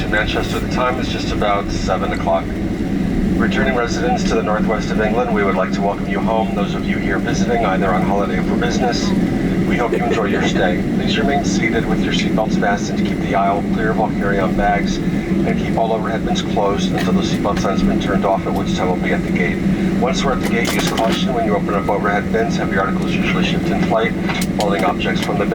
to Manchester. The time is just about 7 o'clock. Returning residents to the northwest of England, we would like to welcome you home. Those of you here visiting, either on holiday or for business, we hope you enjoy your stay. Please remain seated with your seatbelts fastened to keep the aisle clear of all carry-on bags, and keep all overhead bins closed until the seatbelt sign has been turned off, at which time we'll be at the gate. Once we're at the gate, use caution when you open up overhead bins. Heavy articles usually shipped in flight, falling objects from the bin